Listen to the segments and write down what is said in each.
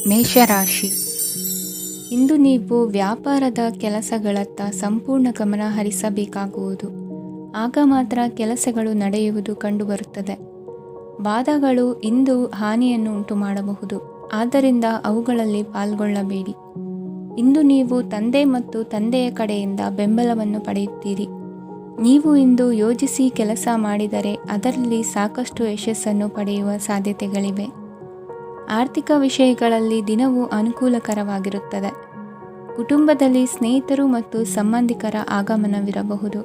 ಮೇಷರಾಶಿ. ಇಂದು ನೀವು ವ್ಯಾಪಾರದ ಕೆಲಸಗಳತ್ತ ಸಂಪೂರ್ಣ ಗಮನ ಹರಿಸಬೇಕಾಗುವುದು. ಆಗ ಮಾತ್ರ ಕೆಲಸಗಳು ನಡೆಯುವುದು ಕಂಡುಬರುತ್ತದೆ. ವಾದಗಳು ಇಂದು ಹಾನಿಯನ್ನು ಉಂಟು ಮಾಡಬಹುದು, ಆದ್ದರಿಂದ ಅವುಗಳಲ್ಲಿ ಪಾಲ್ಗೊಳ್ಳಬೇಡಿ. ಇಂದು ನೀವು ತಂದೆ ಮತ್ತು ತಂದೆಯ ಕಡೆಯಿಂದ ಬೆಂಬಲವನ್ನು ಪಡೆಯುತ್ತೀರಿ. ನೀವು ಇಂದು ಯೋಜಿಸಿ ಕೆಲಸ ಮಾಡಿದರೆ ಅದರಲ್ಲಿ ಸಾಕಷ್ಟು ಯಶಸ್ಸನ್ನು ಪಡೆಯುವ ಸಾಧ್ಯತೆಗಳಿವೆ. ಆರ್ಥಿಕ ವಿಷಯಗಳಲ್ಲಿ ದಿನವೂ ಅನುಕೂಲಕರವಾಗಿರುತ್ತದೆ. ಕುಟುಂಬದಲ್ಲಿ ಸ್ನೇಹಿತರು ಮತ್ತು ಸಂಬಂಧಿಕರ ಆಗಮನವಿರಬಹುದು.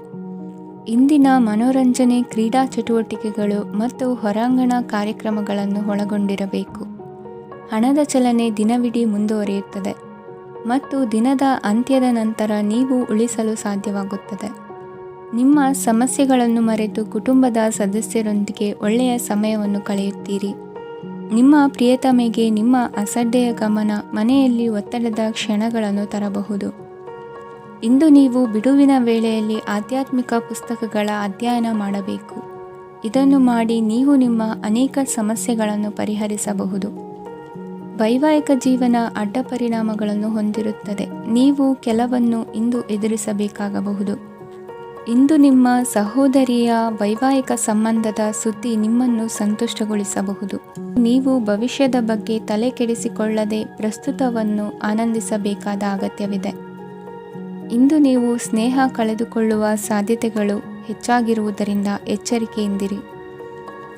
ಇಂದಿನ ಮನೋರಂಜನೆ ಕ್ರೀಡಾ ಚಟುವಟಿಕೆಗಳು ಮತ್ತು ಹೊರಾಂಗಣ ಕಾರ್ಯಕ್ರಮಗಳನ್ನು ಒಳಗೊಂಡಿರಬೇಕು. ಹಣದ ಚಲನೆ ದಿನವಿಡೀ ಮುಂದುವರಿಯುತ್ತದೆ ಮತ್ತು ದಿನದ ಅಂತ್ಯದ ನಂತರ ನೀವು ಉಳಿಸಲು ಸಾಧ್ಯವಾಗುತ್ತದೆ. ನಿಮ್ಮ ಸಮಸ್ಯೆಗಳನ್ನು ಮರೆತು ಕುಟುಂಬದ ಸದಸ್ಯರೊಂದಿಗೆ ಒಳ್ಳೆಯ ಸಮಯವನ್ನು ಕಳೆಯುತ್ತೀರಿ. ನಿಮ್ಮ ಪ್ರಿಯತಮೆಗೆ ನಿಮ್ಮ ಅಸಡ್ಡೆಯ ಗಮನ ಮನೆಯಲ್ಲಿ ಒತ್ತಡದ ಕ್ಷಣಗಳನ್ನು ತರಬಹುದು. ಇಂದು ನೀವು ಬಿಡುವಿನ ವೇಳೆಯಲ್ಲಿ ಆಧ್ಯಾತ್ಮಿಕ ಪುಸ್ತಕಗಳ ಅಧ್ಯಯನ ಮಾಡಬೇಕು. ಇದನ್ನು ಮಾಡಿ ನೀವು ನಿಮ್ಮ ಅನೇಕ ಸಮಸ್ಯೆಗಳನ್ನು ಪರಿಹರಿಸಬಹುದು. ವೈವಾಹಿಕ ಜೀವನ ಅಡ್ಡ ಪರಿಣಾಮಗಳನ್ನು ಹೊಂದಿರುತ್ತದೆ. ನೀವು ಕೆಲವನ್ನು ಇಂದು ಎದುರಿಸಬೇಕಾಗಬಹುದು. ಇಂದು ನಿಮ್ಮ ಸಹೋದರಿಯ ವೈವಾಹಿಕ ಸಂಬಂಧದ ಸುದ್ದಿ ನಿಮ್ಮನ್ನು ಸಂತುಷ್ಟಗೊಳಿಸಬಹುದು. ನೀವು ಭವಿಷ್ಯದ ಬಗ್ಗೆ ತಲೆ ಕೆಡಿಸಿಕೊಳ್ಳದೆ ಪ್ರಸ್ತುತವನ್ನು ಆನಂದಿಸಬೇಕಾದ ಅಗತ್ಯವಿದೆ. ಇಂದು ನೀವು ಸ್ನೇಹ ಕಳೆದುಕೊಳ್ಳುವ ಸಾಧ್ಯತೆಗಳು ಹೆಚ್ಚಾಗಿರುವುದರಿಂದ ಎಚ್ಚರಿಕೆಯಿಂದಿರಿ.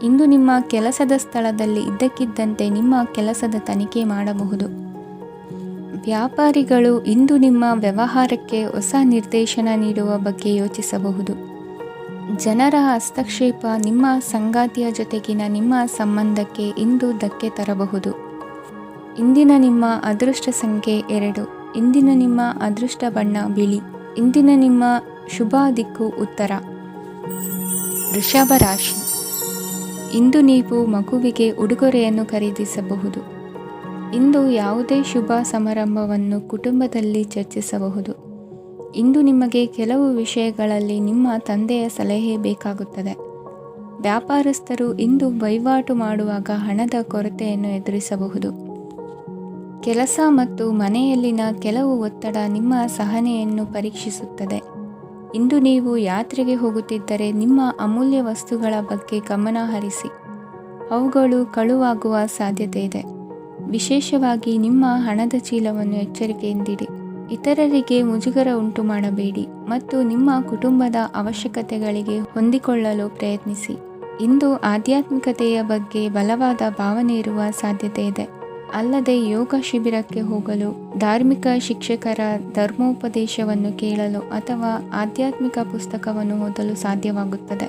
ಇಂದು ನಿಮ್ಮ ಕೆಲಸದ ಸ್ಥಳದಲ್ಲಿ ಇದ್ದಕ್ಕಿದ್ದಂತೆ ನಿಮ್ಮ ಕೆಲಸದ ತನಿಖೆ ಮಾಡಬಹುದು. ವ್ಯಾಪಾರಿಗಳು ಇಂದು ನಿಮ್ಮ ವ್ಯವಹಾರಕ್ಕೆ ಹೊಸ ನಿರ್ದೇಶನ ನೀಡುವ ಬಗ್ಗೆ ಯೋಚಿಸಬಹುದು. ಜನರ ಹಸ್ತಕ್ಷೇಪ ನಿಮ್ಮ ಸಂಗಾತಿಯ ಜೊತೆಗಿನ ನಿಮ್ಮ ಸಂಬಂಧಕ್ಕೆ ಇಂದು ಧಕ್ಕೆ ತರಬಹುದು. ಇಂದಿನ ನಿಮ್ಮ ಅದೃಷ್ಟ ಸಂಖ್ಯೆ 2. ಇಂದಿನ ನಿಮ್ಮ ಅದೃಷ್ಟ ಬಣ್ಣ ಬಿಳಿ. ಇಂದಿನ ನಿಮ್ಮ ಶುಭ ದಿಕ್ಕು ಉತ್ತರ. ವೃಷಭ ರಾಶಿ. ಇಂದು ನೀವು ಮಗುವಿಗೆ ಉಡುಗೊರೆಯನ್ನು ಖರೀದಿಸಬಹುದು. ಇಂದು ಯಾವುದೇ ಶುಭ ಸಮಾರಂಭವನ್ನು ಕುಟುಂಬದಲ್ಲಿ ಚರ್ಚಿಸಬಹುದು. ಇಂದು ನಿಮಗೆ ಕೆಲವು ವಿಷಯಗಳಲ್ಲಿ ನಿಮ್ಮ ತಂದೆಯ ಸಲಹೆ ಬೇಕಾಗುತ್ತದೆ. ವ್ಯಾಪಾರಸ್ಥರು ಇಂದು ವಹಿವಾಟು ಮಾಡುವಾಗ ಹಣದ ಕೊರತೆಯನ್ನು ಎದುರಿಸಬಹುದು. ಕೆಲಸ ಮತ್ತು ಮನೆಯಲ್ಲಿನ ಕೆಲವು ಒತ್ತಡ ನಿಮ್ಮ ಸಹನೆಯನ್ನು ಪರೀಕ್ಷಿಸುತ್ತದೆ. ಇಂದು ನೀವು ಯಾತ್ರೆಗೆ ಹೋಗುತ್ತಿದ್ದರೆ ನಿಮ್ಮ ಅಮೂಲ್ಯ ವಸ್ತುಗಳ ಬಗ್ಗೆ ಗಮನ ಹರಿಸಿ. ಅವುಗಳು ಕಳುವಾಗುವ ಸಾಧ್ಯತೆ ಇದೆ. ವಿಶೇಷವಾಗಿ ನಿಮ್ಮ ಹಣದ ಚೀಲವನ್ನು ಎಚ್ಚರಿಕೆಯಿಂದಿಡಿ. ಇತರರಿಗೆ ಮುಜುಗರ ಉಂಟು ಮಾಡಬೇಡಿ ಮತ್ತು ನಿಮ್ಮ ಕುಟುಂಬದ ಅವಶ್ಯಕತೆಗಳಿಗೆ ಹೊಂದಿಕೊಳ್ಳಲು ಪ್ರಯತ್ನಿಸಿ. ಇಂದು ಆಧ್ಯಾತ್ಮಿಕತೆಯ ಬಗ್ಗೆ ಬಲವಾದ ಭಾವನೆ ಇರುವ ಸಾಧ್ಯತೆ ಇದೆ. ಅಲ್ಲದೆ ಯೋಗ ಶಿಬಿರಕ್ಕೆ ಹೋಗಲು, ಧಾರ್ಮಿಕ ಶಿಕ್ಷಕರ ಧರ್ಮೋಪದೇಶವನ್ನು ಕೇಳಲು ಅಥವಾ ಆಧ್ಯಾತ್ಮಿಕ ಪುಸ್ತಕವನ್ನು ಓದಲು ಸಾಧ್ಯವಾಗುತ್ತದೆ.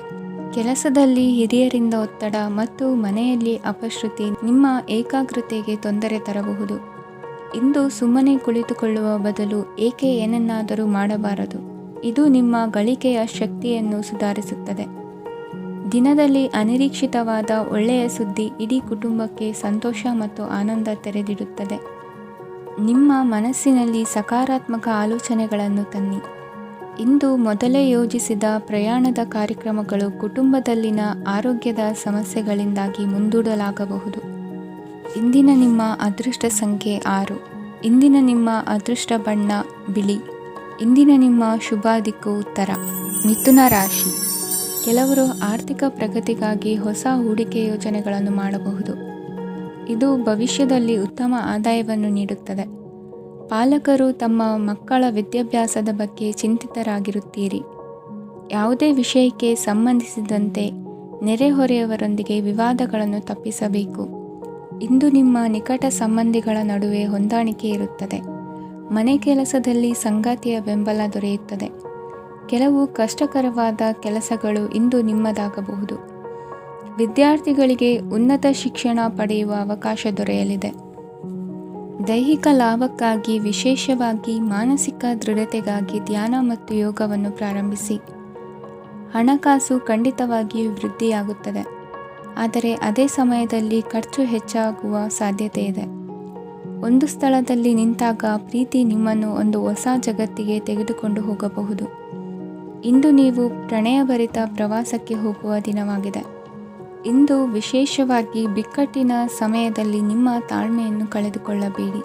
ಕೆಲಸದಲ್ಲಿ ಹಿರಿಯರಿಂದ ಒತ್ತಡ ಮತ್ತು ಮನೆಯಲ್ಲಿ ಅಪಶ್ರುತಿ ನಿಮ್ಮ ಏಕಾಗ್ರತೆಗೆ ತೊಂದರೆ ತರಬಹುದು. ಇಂದು ಸುಮ್ಮನೆ ಕುಳಿತುಕೊಳ್ಳುವ ಬದಲು ಏಕೆ ಏನನ್ನಾದರೂ ಮಾಡಬಾರದು. ಇದು ನಿಮ್ಮ ಗಳಿಕೆಯ ಶಕ್ತಿಯನ್ನು ಸುಧಾರಿಸುತ್ತದೆ. ದಿನದಲ್ಲಿ ಅನಿರೀಕ್ಷಿತವಾದ ಒಳ್ಳೆಯ ಸುದ್ದಿ ಇಡೀ ಕುಟುಂಬಕ್ಕೆ ಸಂತೋಷ ಮತ್ತು ಆನಂದ ತೆರೆದಿಡುತ್ತದೆ. ನಿಮ್ಮ ಮನಸ್ಸಿನಲ್ಲಿ ಸಕಾರಾತ್ಮಕ ಆಲೋಚನೆಗಳನ್ನು ತನ್ನಿ. ಇಂದು ಮೊದಲೇ ಯೋಜಿಸಿದ ಪ್ರಯಾಣದ ಕಾರ್ಯಕ್ರಮಗಳು ಕುಟುಂಬದಲ್ಲಿನ ಆರೋಗ್ಯದ ಸಮಸ್ಯೆಗಳಿಂದಾಗಿ ಮುಂದೂಡಲಾಗಬಹುದು. ಇಂದಿನ ನಿಮ್ಮ ಅದೃಷ್ಟ ಸಂಖ್ಯೆ 6. ಇಂದಿನ ನಿಮ್ಮ ಅದೃಷ್ಟ ಬಣ್ಣ ಬಿಳಿ. ಇಂದಿನ ನಿಮ್ಮ ಶುಭ ದಿಕ್ಕು ಉತ್ತರ. ಮಿಥುನ ರಾಶಿ. ಕೆಲವರು ಆರ್ಥಿಕ ಪ್ರಗತಿಗಾಗಿ ಹೊಸ ಹೂಡಿಕೆ ಯೋಜನೆಗಳನ್ನು ಮಾಡಬಹುದು. ಇದು ಭವಿಷ್ಯದಲ್ಲಿ ಉತ್ತಮ ಆದಾಯವನ್ನು ನೀಡುತ್ತದೆ. ಪಾಲಕರು ತಮ್ಮ ಮಕ್ಕಳ ವಿದ್ಯಾಭ್ಯಾಸದ ಬಗ್ಗೆ ಚಿಂತಿತರಾಗಿರುತ್ತೀರಿ. ಯಾವುದೇ ವಿಷಯಕ್ಕೆ ಸಂಬಂಧಿಸಿದಂತೆ ನೆರೆಹೊರೆಯವರೊಂದಿಗೆ ವಿವಾದಗಳನ್ನು ತಪ್ಪಿಸಬೇಕು. ಇಂದು ನಿಮ್ಮ ನಿಕಟ ಸಂಬಂಧಿಗಳ ನಡುವೆ ಹೊಂದಾಣಿಕೆ ಇರುತ್ತದೆ. ಮನೆ ಕೆಲಸದಲ್ಲಿ ಸಂಗಾತಿಯ ಬೆಂಬಲ ದೊರೆಯುತ್ತದೆ. ಕೆಲವು ಕಷ್ಟಕರವಾದ ಕೆಲಸಗಳು ಇಂದು ನಿಮ್ಮದಾಗಬಹುದು. ವಿದ್ಯಾರ್ಥಿಗಳಿಗೆ ಉನ್ನತ ಶಿಕ್ಷಣ ಪಡೆಯುವ ಅವಕಾಶ ದೊರೆಯಲಿದೆ. ದೈಹಿಕ ಲಾಭಕ್ಕಾಗಿ, ವಿಶೇಷವಾಗಿ ಮಾನಸಿಕ ದೃಢತೆಗಾಗಿ ಧ್ಯಾನ ಮತ್ತು ಯೋಗವನ್ನು ಪ್ರಾರಂಭಿಸಿ. ಹಣಕಾಸು ಖಂಡಿತವಾಗಿಯೂ ವೃದ್ಧಿಯಾಗುತ್ತದೆ, ಆದರೆ ಅದೇ ಸಮಯದಲ್ಲಿ ಖರ್ಚು ಹೆಚ್ಚಾಗುವ ಸಾಧ್ಯತೆ ಇದೆ. ಒಂದು ಸ್ಥಳದಲ್ಲಿ ನಿಂತಾಗ ಪ್ರೀತಿ ನಿಮ್ಮನ್ನು ಒಂದು ಹೊಸ ಜಗತ್ತಿಗೆ ತೆಗೆದುಕೊಂಡು ಹೋಗಬಹುದು. ಇಂದು ನೀವು ಪ್ರಣಯಭರಿತ ಪ್ರವಾಸಕ್ಕೆ ಹೋಗುವ ದಿನವಾಗಿದೆ. ಇಂದು ವಿಶೇಷವಾಗಿ ಬಿಕ್ಕಟ್ಟಿನ ಸಮಯದಲ್ಲಿ ನಿಮ್ಮ ತಾಳ್ಮೆಯನ್ನು ಕಳೆದುಕೊಳ್ಳಬೇಡಿ.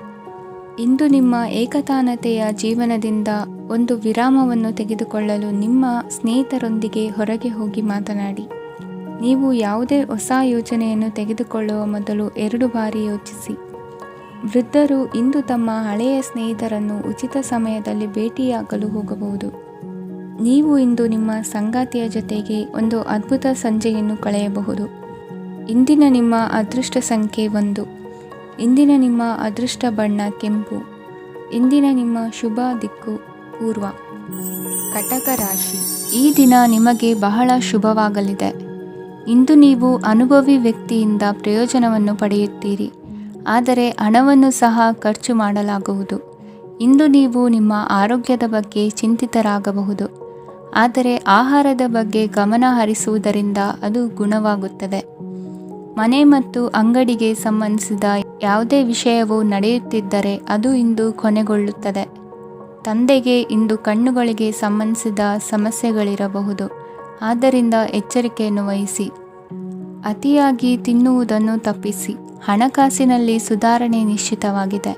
ಇಂದು ನಿಮ್ಮ ಏಕತಾನತೆಯ ಜೀವನದಿಂದ ಒಂದು ವಿರಾಮವನ್ನು ತೆಗೆದುಕೊಳ್ಳಲು ನಿಮ್ಮ ಸ್ನೇಹಿತರೊಂದಿಗೆ ಹೊರಗೆ ಹೋಗಿ ಮಾತನಾಡಿ. ನೀವು ಯಾವುದೇ ಹೊಸ ಯೋಜನೆಯನ್ನು ತೆಗೆದುಕೊಳ್ಳುವ ಮೊದಲು 2 ಬಾರಿ ಯೋಚಿಸಿ. ವೃದ್ಧರು ಇಂದು ತಮ್ಮ ಹಳೆಯ ಸ್ನೇಹಿತರನ್ನು ಉಚಿತ ಸಮಯದಲ್ಲಿ ಭೇಟಿಯಾಗಲು ಹೋಗಬಹುದು. ನೀವು ಇಂದು ನಿಮ್ಮ ಸಂಗಾತಿಯ ಜೊತೆಗೆ ಒಂದು ಅದ್ಭುತ ಸಂಜೆಯನ್ನು ಕಳೆಯಬಹುದು. ಇಂದಿನ ನಿಮ್ಮ ಅದೃಷ್ಟ ಸಂಖ್ಯೆ 1. ಇಂದಿನ ನಿಮ್ಮ ಅದೃಷ್ಟ ಬಣ್ಣ ಕೆಂಪು. ಇಂದಿನ ನಿಮ್ಮ ಶುಭ ದಿಕ್ಕು ಪೂರ್ವ. ಕಟಕ ರಾಶಿ. ಈ ದಿನ ನಿಮಗೆ ಬಹಳ ಶುಭವಾಗಲಿದೆ. ಇಂದು ನೀವು ಅನುಭವಿ ವ್ಯಕ್ತಿಯಿಂದ ಪ್ರಯೋಜನವನ್ನು ಪಡೆಯುತ್ತೀರಿ, ಆದರೆ ಹಣವನ್ನು ಸಹ ಖರ್ಚು ಮಾಡಲಾಗುವುದು. ಇಂದು ನೀವು ನಿಮ್ಮ ಆರೋಗ್ಯದ ಬಗ್ಗೆ ಚಿಂತಿತರಾಗಬಹುದು, ಆದರೆ ಆಹಾರದ ಬಗ್ಗೆ ಗಮನ ಹರಿಸುವುದರಿಂದ ಅದು ಗುಣವಾಗುತ್ತದೆ. ಮನೆ ಮತ್ತು ಅಂಗಡಿಗೆ ಸಂಬಂಧಿಸಿದ ಯಾವುದೇ ವಿಷಯವು ನಡೆಯುತ್ತಿದ್ದರೆ ಅದು ಇಂದು ಕೊನೆಗೊಳ್ಳುತ್ತದೆ. ತಂದೆಗೆ ಇಂದು ಕಣ್ಣುಗಳಿಗೆ ಸಂಬಂಧಿಸಿದ ಸಮಸ್ಯೆಗಳಿರಬಹುದು, ಆದ್ದರಿಂದ ಎಚ್ಚರಿಕೆಯನ್ನು ವಹಿಸಿ. ಅತಿಯಾಗಿ ತಿನ್ನುವುದನ್ನು ತಪ್ಪಿಸಿ. ಹಣಕಾಸಿನಲ್ಲಿ ಸುಧಾರಣೆ ನಿಶ್ಚಿತವಾಗಿದೆ.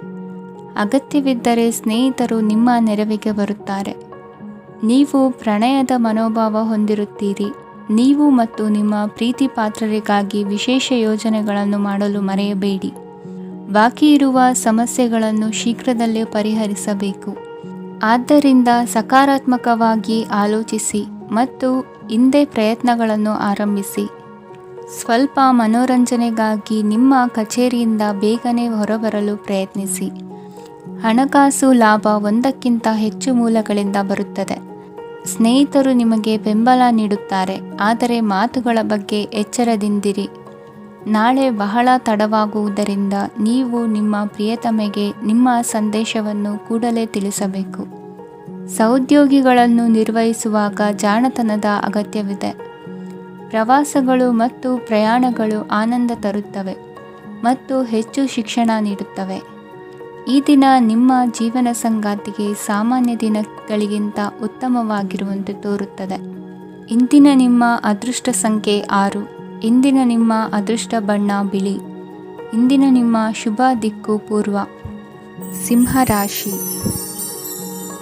ಅಗತ್ಯವಿದ್ದರೆ ಸ್ನೇಹಿತರು ನಿಮ್ಮ ನೆರವಿಗೆ ಬರುತ್ತಾರೆ. ನೀವು ಪ್ರಣಯದ ಮನೋಭಾವ ಹೊಂದಿರುತ್ತೀರಿ. ನೀವು ಮತ್ತು ನಿಮ್ಮ ಪ್ರೀತಿ ಪಾತ್ರರಿಗಾಗಿ ವಿಶೇಷ ಯೋಜನೆಗಳನ್ನು ಮಾಡಲು ಮರೆಯಬೇಡಿ. ಬಾಕಿ ಇರುವ ಸಮಸ್ಯೆಗಳನ್ನು ಶೀಘ್ರದಲ್ಲೇ ಪರಿಹರಿಸಬೇಕು. ಆದ್ದರಿಂದ ಸಕಾರಾತ್ಮಕವಾಗಿ ಆಲೋಚಿಸಿ ಮತ್ತು ಹಿಂದೆ ಪ್ರಯತ್ನಗಳನ್ನು ಆರಂಭಿಸಿ. ಸ್ವಲ್ಪ ಮನೋರಂಜನೆಗಾಗಿ ನಿಮ್ಮ ಕಚೇರಿಯಿಂದ ಬೇಗನೆ ಹೊರಬರಲು ಪ್ರಯತ್ನಿಸಿ. ಹಣಕಾಸು ಲಾಭ 1ಕ್ಕಿಂತ ಹೆಚ್ಚು ಮೂಲಗಳಿಂದ ಬರುತ್ತದೆ. ಸ್ನೇಹಿತರು ನಿಮಗೆ ಬೆಂಬಲ ನೀಡುತ್ತಾರೆ, ಆದರೆ ಮಾತುಗಳ ಬಗ್ಗೆ ಎಚ್ಚರದಿಂದಿರಿ. ನಾಳೆ ಬಹಳ ತಡವಾಗುವುದರಿಂದ ನೀವು ನಿಮ್ಮ ಪ್ರಿಯತಮೆಗೆ ನಿಮ್ಮ ಸಂದೇಶವನ್ನು ಕೂಡಲೇ ತಿಳಿಸಬೇಕು. ಸಹೋದ್ಯೋಗಿಗಳನ್ನು ನಿರ್ವಹಿಸುವಾಗ ಜಾಣತನದ ಅಗತ್ಯವಿದೆ. ಪ್ರವಾಸಗಳು ಮತ್ತು ಪ್ರಯಾಣಗಳು ಆನಂದ ತರುತ್ತವೆ ಮತ್ತು ಹೆಚ್ಚು ಶಿಕ್ಷಣ ನೀಡುತ್ತವೆ. ಈ ದಿನ ನಿಮ್ಮ ಜೀವನ ಸಂಗಾತಿಗೆ ಸಾಮಾನ್ಯ ದಿನಗಳಿಗಿಂತ ಉತ್ತಮವಾಗಿರುವಂತೆ ತೋರುತ್ತದೆ. ಇಂದಿನ ನಿಮ್ಮ ಅದೃಷ್ಟ ಸಂಖ್ಯೆ 6. ಇಂದಿನ ನಿಮ್ಮ ಅದೃಷ್ಟ ಬಣ್ಣ ಬಿಳಿ. ಇಂದಿನ ನಿಮ್ಮ ಶುಭ ದಿಕ್ಕು ಪೂರ್ವ. ಸಿಂಹ ರಾಶಿ.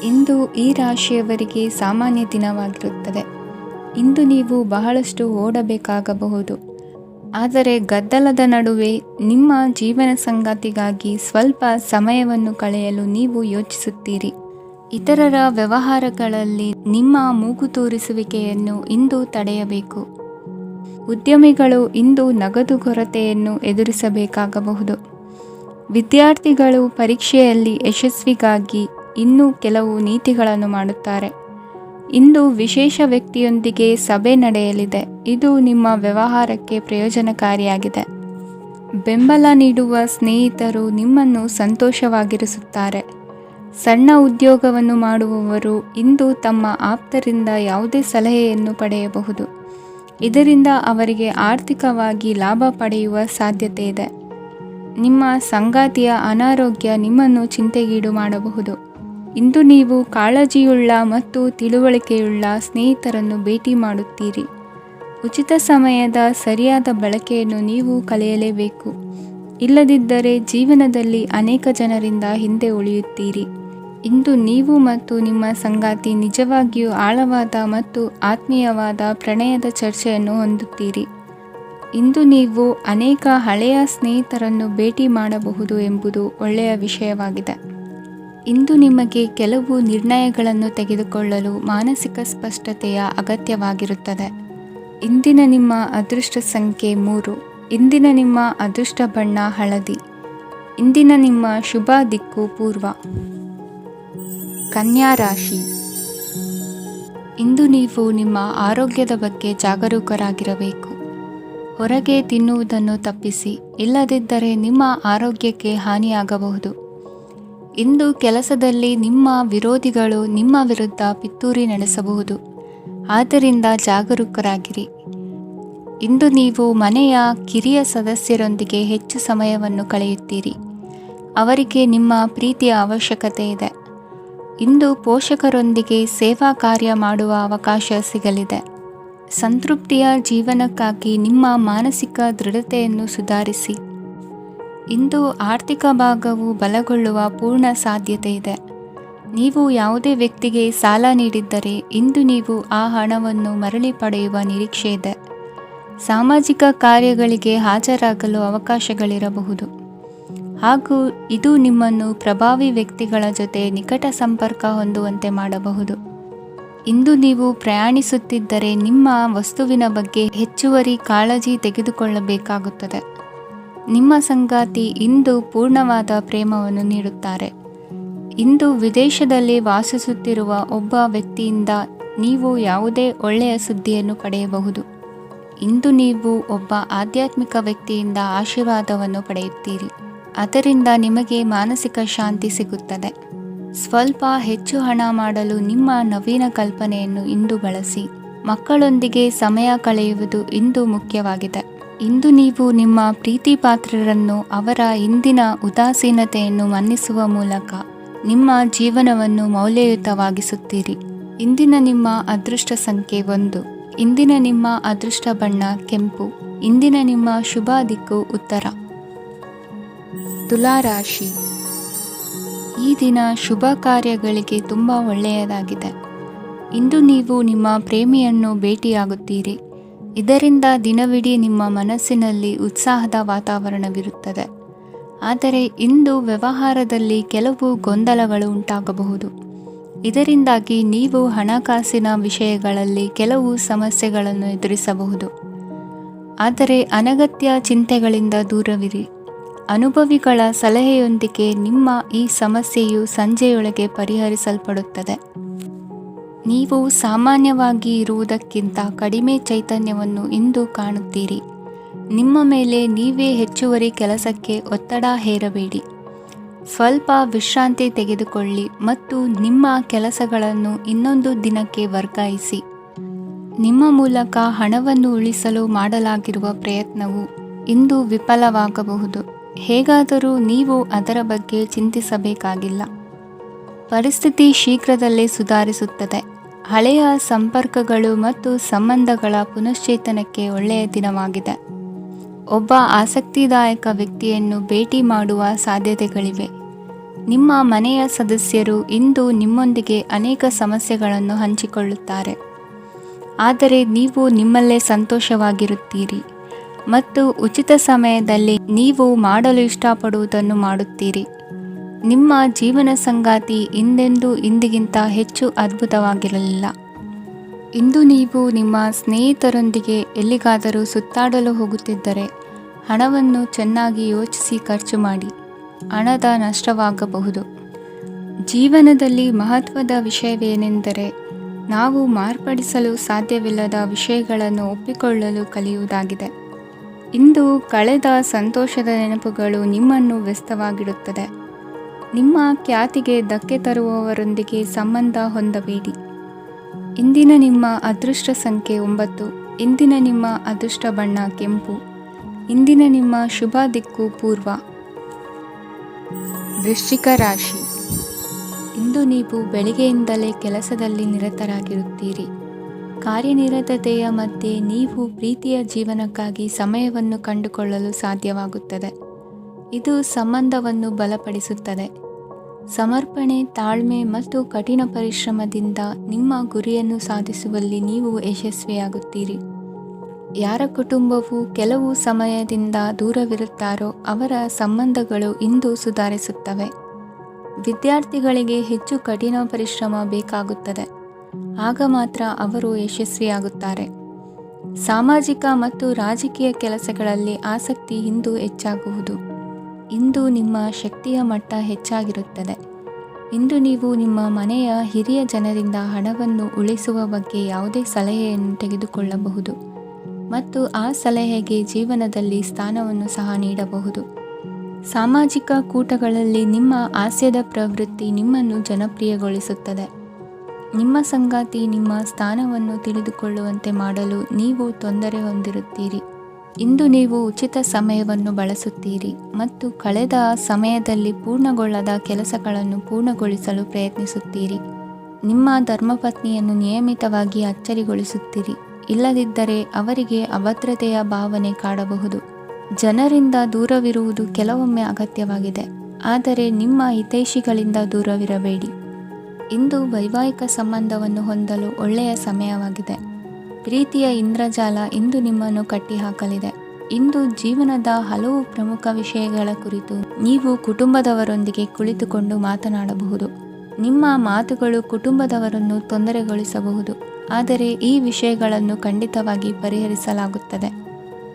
ಇಂದು ಈ ರಾಶಿಯವರಿಗೆ ಸಾಮಾನ್ಯ ದಿನವಾಗಿರುತ್ತದೆ. ಇಂದು ನೀವು ಬಹಳಷ್ಟು ಓಡಬೇಕಾಗಬಹುದು, ಆದರೆ ಗದ್ದಲದ ನಡುವೆ ನಿಮ್ಮ ಜೀವನ ಸಂಗಾತಿಗಾಗಿ ಸ್ವಲ್ಪ ಸಮಯವನ್ನು ಕಳೆಯಲು ನೀವು ಯೋಚಿಸುತ್ತೀರಿ. ಇತರರ ವ್ಯವಹಾರಗಳಲ್ಲಿ ನಿಮ್ಮ ಮೂಗು ತೂರಿಸುವಿಕೆಯನ್ನು ಇಂದು ತಡೆಯಬೇಕು. ಉದ್ಯಮಿಗಳು ಇಂದು ನಗದು ಕೊರತೆಯನ್ನು ಎದುರಿಸಬೇಕಾಗಬಹುದು. ವಿದ್ಯಾರ್ಥಿಗಳು ಪರೀಕ್ಷೆಯಲ್ಲಿ ಯಶಸ್ವಿಗಾಗಿ ಇನ್ನೂ ಕೆಲವು ನೀತಿಗಳನ್ನು ಮಾಡುತ್ತಾರೆ. ಇಂದು ವಿಶೇಷ ವ್ಯಕ್ತಿಯೊಂದಿಗೆ ಸಭೆ ನಡೆಯಲಿದೆ. ಇದು ನಿಮ್ಮ ವ್ಯವಹಾರಕ್ಕೆ ಪ್ರಯೋಜನಕಾರಿಯಾಗಿದೆ. ಬೆಂಬಲ ನೀಡುವ ಸ್ನೇಹಿತರು ನಿಮ್ಮನ್ನು ಸಂತೋಷವಾಗಿರಿಸುತ್ತಾರೆ. ಸಣ್ಣ ಉದ್ಯೋಗವನ್ನು ಮಾಡುವವರು ಇಂದು ತಮ್ಮ ಆಪ್ತರಿಂದ ಯಾವುದೇ ಸಲಹೆಯನ್ನು ಪಡೆಯಬಹುದು. ಇದರಿಂದ ಅವರಿಗೆ ಆರ್ಥಿಕವಾಗಿ ಲಾಭ ಪಡೆಯುವ ಸಾಧ್ಯತೆ ಇದೆ. ನಿಮ್ಮ ಸಂಗಾತಿಯ ಅನಾರೋಗ್ಯ ನಿಮ್ಮನ್ನು ಚಿಂತೆಗೀಡು ಮಾಡಬಹುದು. ಇಂದು ನೀವು ಕಾಳಜಿಯುಳ್ಳ ಮತ್ತು ತಿಳುವಳಿಕೆಯುಳ್ಳ ಸ್ನೇಹಿತರನ್ನು ಭೇಟಿ ಮಾಡುತ್ತೀರಿ. ಉಚಿತ ಸಮಯದ ಸರಿಯಾದ ಬಳಕೆಯನ್ನು ನೀವು ಕಲಿಯಲೇಬೇಕು. ಇಲ್ಲದಿದ್ದರೆ ಜೀವನದಲ್ಲಿ ಅನೇಕ ಜನರಿಂದ ಹಿಂದೆ ಉಳಿಯುತ್ತೀರಿ. ಇಂದು ನೀವು ಮತ್ತು ನಿಮ್ಮ ಸಂಗಾತಿ ನಿಜವಾಗಿಯೂ ಆಳವಾದ ಮತ್ತು ಆತ್ಮೀಯವಾದ ಪ್ರಣಯದ ಚರ್ಚೆಯನ್ನು ಹೊಂದುತ್ತೀರಿ. ಇಂದು ನೀವು ಅನೇಕ ಹಳೆಯ ಸ್ನೇಹಿತರನ್ನು ಭೇಟಿ ಮಾಡಬಹುದು ಎಂಬುದು ಒಳ್ಳೆಯ ವಿಷಯವಾಗಿದೆ. ಇಂದು ನಿಮಗೆ ಕೆಲವು ನಿರ್ಣಯಗಳನ್ನು ತೆಗೆದುಕೊಳ್ಳಲು ಮಾನಸಿಕ ಸ್ಪಷ್ಟತೆಯ ಅಗತ್ಯವಾಗಿರುತ್ತದೆ. ಇಂದಿನ ನಿಮ್ಮ ಅದೃಷ್ಟ ಸಂಖ್ಯೆ 3. ಇಂದಿನ ನಿಮ್ಮ ಅದೃಷ್ಟ ಬಣ್ಣ ಹಳದಿ. ಇಂದಿನ ನಿಮ್ಮ ಶುಭ ದಿಕ್ಕು ಪೂರ್ವ. ಕನ್ಯಾ ರಾಶಿ. ಇಂದು ನೀವು ನಿಮ್ಮ ಆರೋಗ್ಯದ ಬಗ್ಗೆ ಜಾಗರೂಕರಾಗಿರಬೇಕು. ಹೊರಗೆ ತಿನ್ನುವುದನ್ನು ತಪ್ಪಿಸಿ, ಇಲ್ಲದಿದ್ದರೆ ನಿಮ್ಮ ಆರೋಗ್ಯಕ್ಕೆ ಹಾನಿಯಾಗಬಹುದು. ಇಂದು ಕೆಲಸದಲ್ಲಿ ನಿಮ್ಮ ವಿರೋಧಿಗಳು ನಿಮ್ಮ ವಿರುದ್ಧ ಪಿತೂರಿ ನಡೆಸಬಹುದು, ಆದ್ದರಿಂದ ಜಾಗರೂಕರಾಗಿರಿ. ಇಂದು ನೀವು ಮನೆಯ ಕಿರಿಯ ಸದಸ್ಯರೊಂದಿಗೆ ಹೆಚ್ಚು ಸಮಯವನ್ನು ಕಳೆಯುತ್ತೀರಿ. ಅವರಿಗೆ ನಿಮ್ಮ ಪ್ರೀತಿಯ ಅವಶ್ಯಕತೆ ಇದೆ. ಇಂದು ಪೋಷಕರೊಂದಿಗೆ ಸೇವಾ ಕಾರ್ಯ ಮಾಡುವ ಅವಕಾಶ ಸಿಗಲಿದೆ. ಸಂತೃಪ್ತಿಯ ಜೀವನಕ್ಕಾಗಿ ನಿಮ್ಮ ಮಾನಸಿಕ ದೃಢತೆಯನ್ನು ಸುಧಾರಿಸಿ. ಇಂದು ಆರ್ಥಿಕ ಭಾಗವು ಬಲಗೊಳ್ಳುವ ಪೂರ್ಣ ಸಾಧ್ಯತೆ ಇದೆ. ನೀವು ಯಾವುದೇ ವ್ಯಕ್ತಿಗೆ ಸಾಲ ನೀಡಿದ್ದರೆ ಇಂದು ನೀವು ಆ ಹಣವನ್ನು ಮರಳಿ ಪಡೆಯುವ ನಿರೀಕ್ಷೆ ಇದೆ. ಸಾಮಾಜಿಕ ಕಾರ್ಯಗಳಿಗೆ ಹಾಜರಾಗಲು ಅವಕಾಶಗಳಿರಬಹುದು ಹಾಗೂ ಇದು ನಿಮ್ಮನ್ನು ಪ್ರಭಾವಿ ವ್ಯಕ್ತಿಗಳ ಜೊತೆ ನಿಕಟ ಸಂಪರ್ಕ ಹೊಂದುವಂತೆ ಮಾಡಬಹುದು. ಇಂದು ನೀವು ಪ್ರಯಾಣಿಸುತ್ತಿದ್ದರೆ ನಿಮ್ಮ ವಸ್ತುವಿನ ಬಗ್ಗೆ ಹೆಚ್ಚುವರಿ ಕಾಳಜಿ ತೆಗೆದುಕೊಳ್ಳಬೇಕಾಗುತ್ತದೆ. ನಿಮ್ಮ ಸಂಗಾತಿ ಇಂದು ಪೂರ್ಣವಾದ ಪ್ರೇಮವನ್ನು ನೀಡುತ್ತಾರೆ. ಇಂದು ವಿದೇಶದಲ್ಲಿ ವಾಸಿಸುತ್ತಿರುವ ಒಬ್ಬ ವ್ಯಕ್ತಿಯಿಂದ ನೀವು ಯಾವುದೇ ಒಳ್ಳೆಯ ಸುದ್ದಿಯನ್ನು ಪಡೆಯಬಹುದು. ಇಂದು ನೀವು ಒಬ್ಬ ಆಧ್ಯಾತ್ಮಿಕ ವ್ಯಕ್ತಿಯಿಂದ ಆಶೀರ್ವಾದವನ್ನು ಪಡೆಯುತ್ತೀರಿ. ಅದರಿಂದ ನಿಮಗೆ ಮಾನಸಿಕ ಶಾಂತಿ ಸಿಗುತ್ತದೆ. ಸ್ವಲ್ಪ ಹೆಚ್ಚು ಹಣ ಮಾಡಲು ನಿಮ್ಮ ನವೀನ ಕಲ್ಪನೆಯನ್ನು ಇಂದು ಬಳಸಿ. ಮಕ್ಕಳೊಂದಿಗೆ ಸಮಯ ಕಳೆಯುವುದು ಇಂದು ಮುಖ್ಯವಾಗಿದೆ. ಇಂದು ನೀವು ನಿಮ್ಮ ಪ್ರೀತಿ ಪಾತ್ರರನ್ನು ಅವರ ಇಂದಿನ ಉದಾಸೀನತೆಯನ್ನು ಮನ್ನಿಸುವ ಮೂಲಕ ನಿಮ್ಮ ಜೀವನವನ್ನು ಮೌಲ್ಯಯುತವಾಗಿಸುತ್ತೀರಿ. ಇಂದಿನ ನಿಮ್ಮ ಅದೃಷ್ಟ ಸಂಖ್ಯೆ 1. ಇಂದಿನ ನಿಮ್ಮ ಅದೃಷ್ಟ ಬಣ್ಣ ಕೆಂಪು. ಇಂದಿನ ನಿಮ್ಮ ಶುಭ ದಿಕ್ಕು ಉತ್ತರ. ತುಲಾ ರಾಶಿ. ಈ ದಿನ ಶುಭ ಕಾರ್ಯಗಳಿಗೆ ತುಂಬ ಒಳ್ಳೆಯದಾಗಿದೆ. ಇಂದು ನೀವು ನಿಮ್ಮ ಪ್ರೇಮಿಯನ್ನು ಭೇಟಿಯಾಗುತ್ತೀರಿ. ಇದರಿಂದ ದಿನವಿಡೀ ನಿಮ್ಮ ಮನಸ್ಸಿನಲ್ಲಿ ಉತ್ಸಾಹದ ವಾತಾವರಣವಿರುತ್ತದೆ. ಆದರೆ ಇಂದು ವ್ಯವಹಾರದಲ್ಲಿ ಕೆಲವು ಗೊಂದಲಗಳು ಉಂಟಾಗಬಹುದು. ಇದರಿಂದಾಗಿ ನೀವು ಹಣಕಾಸಿನ ವಿಷಯಗಳಲ್ಲಿ ಕೆಲವು ಸಮಸ್ಯೆಗಳನ್ನು ಎದುರಿಸಬಹುದು. ಆದರೆ ಅನಗತ್ಯ ಚಿಂತೆಗಳಿಂದ ದೂರವಿರಿ. ಅನುಭವಿಗಳ ಸಲಹೆಯೊಂದಿಗೆ ನಿಮ್ಮ ಈ ಸಮಸ್ಯೆಯು ಸಂಜೆಯೊಳಗೆ ಪರಿಹರಿಸಲ್ಪಡುತ್ತದೆ. ನೀವು ಸಾಮಾನ್ಯವಾಗಿ ಇರುವುದಕ್ಕಿಂತ ಕಡಿಮೆ ಚೈತನ್ಯವನ್ನು ಇಂದು ಕಾಣುತ್ತೀರಿ. ನಿಮ್ಮ ಮೇಲೆ ನೀವೇ ಹೆಚ್ಚುವರಿ ಕೆಲಸಕ್ಕೆ ಒತ್ತಡ ಹೇರಬೇಡಿ. ಸ್ವಲ್ಪ ವಿಶ್ರಾಂತಿ ತೆಗೆದುಕೊಳ್ಳಿ ಮತ್ತು ನಿಮ್ಮ ಕೆಲಸಗಳನ್ನು ಇನ್ನೊಂದು ದಿನಕ್ಕೆ ವರ್ಗಾಯಿಸಿ. ನಿಮ್ಮ ಮೂಲಕ ಹಣವನ್ನು ಉಳಿಸಲು ಮಾಡಲಾಗಿರುವ ಪ್ರಯತ್ನವು ಇಂದು ವಿಫಲವಾಗಬಹುದು. ಹೇಗಾದರೂ ನೀವು ಅದರ ಬಗ್ಗೆ ಚಿಂತಿಸಬೇಕಾಗಿಲ್ಲ. ಪರಿಸ್ಥಿತಿ ಶೀಘ್ರದಲ್ಲೇ ಸುಧಾರಿಸುತ್ತದೆ. ಹಳೆಯ ಸಂಪರ್ಕಗಳು ಮತ್ತು ಸಂಬಂಧಗಳ ಪುನಶ್ಚೇತನಕ್ಕೆ ಒಳ್ಳೆಯ ದಿನವಾಗಿದೆ. ಒಬ್ಬ ಆಸಕ್ತಿದಾಯಕ ವ್ಯಕ್ತಿಯನ್ನು ಭೇಟಿ ಮಾಡುವ ಸಾಧ್ಯತೆಗಳಿವೆ. ನಿಮ್ಮ ಮನೆಯ ಸದಸ್ಯರು ಇಂದು ನಿಮ್ಮೊಂದಿಗೆ ಅನೇಕ ಸಮಸ್ಯೆಗಳನ್ನು ಹಂಚಿಕೊಳ್ಳುತ್ತಾರೆ. ಆದರೆ ನೀವು ನಿಮ್ಮಲ್ಲೇ ಸಂತೋಷವಾಗಿರುತ್ತೀರಿ ಮತ್ತು ಉಚಿತ ಸಮಯದಲ್ಲಿ ನೀವು ಮಾಡಲು ಇಷ್ಟಪಡುವುದನ್ನು ಮಾಡುತ್ತೀರಿ. ನಿಮ್ಮ ಜೀವನ ಸಂಗಾತಿ ಇಂದೆಂದೂ ಇಂದಿಗಿಂತ ಹೆಚ್ಚು ಅದ್ಭುತವಾಗಿರಲಿಲ್ಲ. ಇಂದು ನೀವು ನಿಮ್ಮ ಸ್ನೇಹಿತರೊಂದಿಗೆ ಎಲ್ಲಿಗಾದರೂ ಸುತ್ತಾಡಲು ಹೋಗುತ್ತಿದ್ದರೆ ಹಣವನ್ನು ಚೆನ್ನಾಗಿ ಯೋಚಿಸಿ ಖರ್ಚು ಮಾಡಿ. ಹಣದ ನಷ್ಟವಾಗಬಹುದು. ಜೀವನದಲ್ಲಿ ಮಹತ್ವದ ವಿಷಯವೇನೆಂದರೆ ನಾವು ಮಾರ್ಪಡಿಸಲು ಸಾಧ್ಯವಿಲ್ಲದ ವಿಷಯಗಳನ್ನು ಒಪ್ಪಿಕೊಳ್ಳಲು ಕಲಿಯುವುದಾಗಿದೆ. ಇಂದು ಕಳೆದ ಸಂತೋಷದ ನೆನಪುಗಳು ನಿಮ್ಮನ್ನು ವ್ಯಸ್ತವಾಗಿಡುತ್ತದೆ. ನಿಮ್ಮ ಖ್ಯಾತಿಗೆ ಧಕ್ಕೆ ತರುವವರೊಂದಿಗೆ ಸಂಬಂಧ ಹೊಂದಬೇಡಿ. ಇಂದಿನ ನಿಮ್ಮ ಅದೃಷ್ಟ ಸಂಖ್ಯೆ 9. ಇಂದಿನ ನಿಮ್ಮ ಅದೃಷ್ಟ ಬಣ್ಣ ಕೆಂಪು. ಇಂದಿನ ನಿಮ್ಮ ಶುಭ ದಿಕ್ಕು ಪೂರ್ವ. ವೃಶ್ಚಿಕ ರಾಶಿ. ಇಂದು ನೀವು ಬೆಳಿಗ್ಗೆಯಿಂದಲೇ ಕೆಲಸದಲ್ಲಿ ನಿರತರಾಗಿರುತ್ತೀರಿ. ಕಾರ್ಯನಿರತತೆಯ ಮಧ್ಯೆ ನೀವು ಪ್ರೀತಿಯ ಜೀವನಕ್ಕಾಗಿ ಸಮಯವನ್ನು ಕಂಡುಕೊಳ್ಳಲು ಸಾಧ್ಯವಾಗುತ್ತದೆ. ಇದು ಸಂಬಂಧವನ್ನು ಬಲಪಡಿಸುತ್ತದೆ. ಸಮರ್ಪಣೆ, ತಾಳ್ಮೆ ಮತ್ತು ಕಠಿಣ ಪರಿಶ್ರಮದಿಂದ ನಿಮ್ಮ ಗುರಿಯನ್ನು ಸಾಧಿಸುವಲ್ಲಿ ನೀವು ಯಶಸ್ವಿಯಾಗುತ್ತೀರಿ. ಯಾರ ಕುಟುಂಬವು ಕೆಲವು ಸಮಯದಿಂದ ದೂರವಿರುತ್ತಾರೋ ಅವರ ಸಂಬಂಧಗಳು ಇಂದು ಸುಧಾರಿಸುತ್ತವೆ. ವಿದ್ಯಾರ್ಥಿಗಳಿಗೆ ಹೆಚ್ಚು ಕಠಿಣ ಪರಿಶ್ರಮ ಬೇಕಾಗುತ್ತದೆ. ಆಗ ಮಾತ್ರ ಅವರು ಯಶಸ್ವಿಯಾಗುತ್ತಾರೆ. ಸಾಮಾಜಿಕ ಮತ್ತು ರಾಜಕೀಯ ಕೆಲಸಗಳಲ್ಲಿ ಆಸಕ್ತಿ ಇಂದು ಹೆಚ್ಚಾಗುವುದು. ಇಂದು ನಿಮ್ಮ ಶಕ್ತಿಯ ಮಟ್ಟ ಹೆಚ್ಚಾಗಿರುತ್ತದೆ. ಇಂದು ನೀವು ನಿಮ್ಮ ಮನೆಯ ಹಿರಿಯ ಜನರಿಂದ ಹಣವನ್ನು ಉಳಿಸುವ ಬಗ್ಗೆ ಯಾವುದೇ ಸಲಹೆಯನ್ನು ತೆಗೆದುಕೊಳ್ಳಬಹುದು ಮತ್ತು ಆ ಸಲಹೆಗೆ ಜೀವನದಲ್ಲಿ ಸ್ಥಾನವನ್ನು ಸಹ ನೀಡಬಹುದು. ಸಾಮಾಜಿಕ ಕೂಟಗಳಲ್ಲಿ ನಿಮ್ಮ ಹಾಸ್ಯದ ಪ್ರವೃತ್ತಿ ನಿಮ್ಮನ್ನು ಜನಪ್ರಿಯಗೊಳಿಸುತ್ತದೆ. ನಿಮ್ಮ ಸಂಗಾತಿ ನಿಮ್ಮ ಸ್ಥಾನವನ್ನು ತಿಳಿದುಕೊಳ್ಳುವಂತೆ ಮಾಡಲು ನೀವು ತೊಂದರೆ ಹೊಂದಿರುತ್ತೀರಿ. ಇಂದು ನೀವು ಉಚಿತ ಸಮಯವನ್ನು ಬಳಸುತ್ತೀರಿ ಮತ್ತು ಕಳೆದ ಸಮಯದಲ್ಲಿ ಪೂರ್ಣಗೊಳ್ಳದ ಕೆಲಸಗಳನ್ನು ಪೂರ್ಣಗೊಳಿಸಲು ಪ್ರಯತ್ನಿಸುತ್ತೀರಿ. ನಿಮ್ಮ ಧರ್ಮಪತ್ನಿಯನ್ನು ನಿಯಮಿತವಾಗಿ ಅಚ್ಚರಿಗೊಳಿಸುತ್ತೀರಿ. ಇಲ್ಲದಿದ್ದರೆ ಅವರಿಗೆ ಅಭದ್ರತೆಯ ಭಾವನೆ ಕಾಡಬಹುದು. ಜನರಿಂದ ದೂರವಿರುವುದು ಕೆಲವೊಮ್ಮೆ ಅಗತ್ಯವಾಗಿದೆ, ಆದರೆ ನಿಮ್ಮ ಹಿತೈಷಿಗಳಿಂದ ದೂರವಿರಬೇಡಿ. ಇಂದು ವೈವಾಹಿಕ ಸಂಬಂಧವನ್ನು ಹೊಂದಲು ಒಳ್ಳೆಯ ಸಮಯವಾಗಿದೆ. ಪ್ರೀತಿಯ ಇಂದ್ರಜಾಲ ಇಂದು ನಿಮ್ಮನ್ನು ಕಟ್ಟಿಹಾಕಲಿದೆ. ಇಂದು ಜೀವನದ ಹಲವು ಪ್ರಮುಖ ವಿಷಯಗಳ ಕುರಿತು ನೀವು ಕುಟುಂಬದವರೊಂದಿಗೆ ಕುಳಿತುಕೊಂಡು ಮಾತನಾಡಬಹುದು. ನಿಮ್ಮ ಮಾತುಗಳು ಕುಟುಂಬದವರನ್ನು ತೊಂದರೆಗೊಳಿಸಬಹುದು, ಆದರೆ ಈ ವಿಷಯಗಳನ್ನು ಖಂಡಿತವಾಗಿ ಪರಿಹರಿಸಲಾಗುತ್ತದೆ.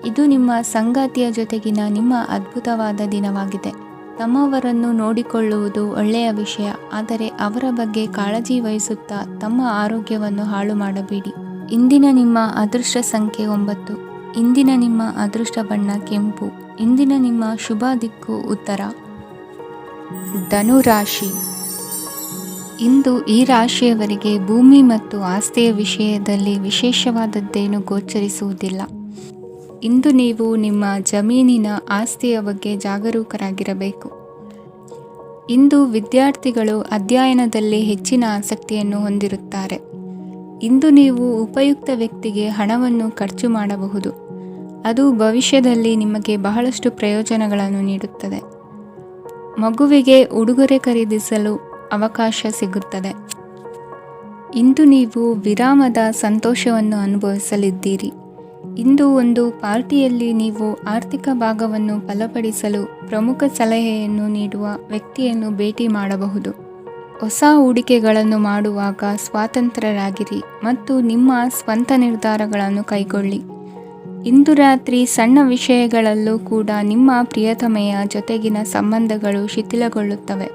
ಇದು ನಿಮ್ಮ ಸಂಗಾತಿಯ ಜೊತೆಗಿನ ನಿಮ್ಮ ಅದ್ಭುತವಾದ ದಿನವಾಗಿದೆ. ತಮ್ಮವರನ್ನು ನೋಡಿಕೊಳ್ಳುವುದು ಒಳ್ಳೆಯ ವಿಷಯ, ಆದರೆ ಅವರ ಬಗ್ಗೆ ಕಾಳಜಿ ವಹಿಸುತ್ತಾ ತಮ್ಮ ಆರೋಗ್ಯವನ್ನು ಹಾಳು ಮಾಡಬೇಡಿ. ಇಂದಿನ ನಿಮ್ಮ ಅದೃಷ್ಟ ಸಂಖ್ಯೆ 9. ಇಂದಿನ ನಿಮ್ಮ ಅದೃಷ್ಟ ಬಣ್ಣ ಕೆಂಪು. ಇಂದಿನ ನಿಮ್ಮ ಶುಭ ದಿಕ್ಕು ಉತ್ತರ. ಧನುರಾಶಿ. ಇಂದು ಈ ರಾಶಿಯವರಿಗೆ ಭೂಮಿ ಮತ್ತು ಆಸ್ತಿಯ ವಿಷಯದಲ್ಲಿ ವಿಶೇಷವಾದದ್ದೇನು ಗೋಚರಿಸುವುದಿಲ್ಲ. ಇಂದು ನೀವು ನಿಮ್ಮ ಜಮೀನಿನ ಆಸ್ತಿಯ ಬಗ್ಗೆ ಜಾಗರೂಕರಾಗಿರಬೇಕು. ಇಂದು ವಿದ್ಯಾರ್ಥಿಗಳು ಅಧ್ಯಯನದಲ್ಲಿ ಹೆಚ್ಚಿನ ಆಸಕ್ತಿಯನ್ನು ಹೊಂದಿರುತ್ತಾರೆ. ಇಂದು ನೀವು ಉಪಯುಕ್ತ ವ್ಯಕ್ತಿಗೆ ಹಣವನ್ನು ಖರ್ಚು ಮಾಡಬಹುದು. ಅದು ಭವಿಷ್ಯದಲ್ಲಿ ನಿಮಗೆ ಬಹಳಷ್ಟು ಪ್ರಯೋಜನಗಳನ್ನು ನೀಡುತ್ತದೆ. ಮಗುವಿಗೆ ಉಡುಗೊರೆ ಖರೀದಿಸಲು ಅವಕಾಶ ಸಿಗುತ್ತದೆ. ಇಂದು ನೀವು ವಿರಾಮದ ಸಂತೋಷವನ್ನು ಅನುಭವಿಸಲಿದ್ದೀರಿ. ಇಂದು ಒಂದು ಪಾರ್ಟಿಯಲ್ಲಿ ನೀವು ಆರ್ಥಿಕ ಭಾಗವನ್ನು ಬಲಪಡಿಸಲು ಪ್ರಮುಖ ಸಲಹೆಯನ್ನು ನೀಡುವ ವ್ಯಕ್ತಿಯನ್ನು ಭೇಟಿ ಮಾಡಬಹುದು. ಹೊಸ ಹೂಡಿಕೆಗಳನ್ನು ಮಾಡುವಾಗ ಸ್ವಾತಂತ್ರ್ಯರಾಗಿರಿ ಮತ್ತು ನಿಮ್ಮ ಸ್ವಂತ ನಿರ್ಧಾರಗಳನ್ನು ಕೈಗೊಳ್ಳಿ. ಇಂದು ರಾತ್ರಿ ಸಣ್ಣ ವಿಷಯಗಳಲ್ಲೂ ಕೂಡ ನಿಮ್ಮ ಪ್ರಿಯತಮೆಯ ಜೊತೆಗಿನ ಸಂಬಂಧಗಳು ಶಿಥಿಲಗೊಳ್ಳುತ್ತವೆ.